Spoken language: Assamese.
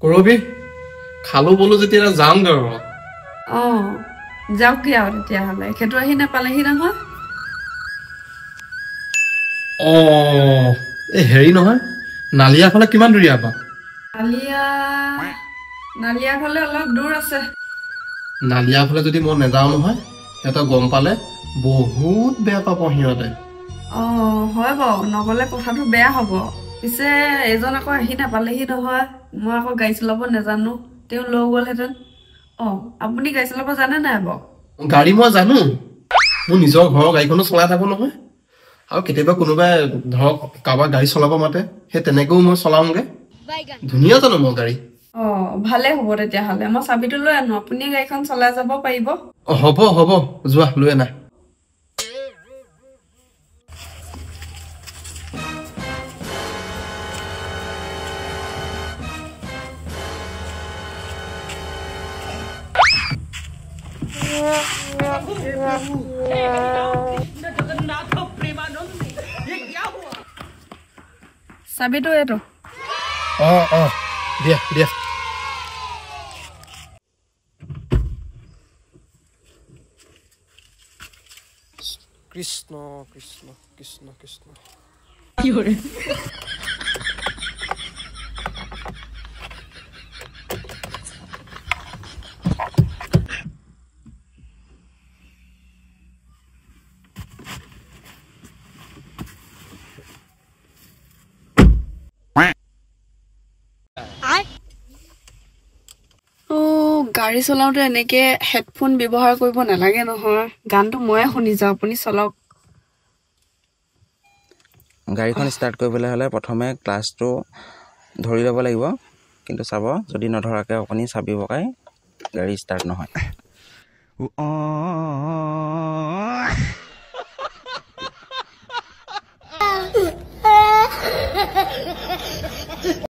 কৰবি খালো বলো যেতিয়া যামগৈ আৰু যাওক আৰু তেতিয়াহ'লে সেইটো আহি নাপালেহি নহয় এই হেৰি নহয় নালিয়া ফালে কিমান দূৰ ইয়াৰ পৰা নালিয়া ফালে অলপ দূৰ আছে নালিয়া ফালে যদি মই নেযাওঁ নহয় সিহঁতক গম পালে বহুত বেয়া পাব সিহঁতে হয় বাৰু নগলে কথাটো বেয়া হ'ব পিছে এজন আকৌ আহি নাপালেহি নহয় মই আকৌ গাড়ী চলাব নাজানো তেওঁ লৈ গ'লহেঁতেন আপুনি গাড়ী চলাব জানে নাই বাৰু গাড়ী মই জানো মোৰ নিজৰ ঘৰৰ গাড়ীখনো চলাই থাকো নহয় আৰু কেতিয়াবা কোনোবাই ধৰক কাৰোবাৰ গাড়ী চলাব মাতে সেই তেনেকৈও মই চলাওঁগে ধুনীয়া জানো মই গাড়ী ভালে হ'ব তেতিয়াহ'লে মই চাবিটো লৈ আনো আপুনি গাড়ীখন চলাই যাব পাৰিব হ'ব যোৱা লৈ আনা চাবিটো এইটো দিয়া কৃষ্ণ কৃষ্ণ কৃষ্ণ কৃষ্ণ কি কৰে গাড়ী চলাওঁতে এনেকে হেডফোন ব্যৱহাৰ কৰিব নালাগে নহয় গানটো ময়ে শুনি যাওঁ আপুনি চলাওক গাড়ীখন ষ্টাৰ্ট কৰিবলৈ হ'লে প্ৰথমে ক্লাছটো ধৰি ল'ব লাগিব কিন্তু চাব যদি নধৰাকৈ আপুনি চাবি পকাই গাড়ী ষ্টাৰ্ট নহয়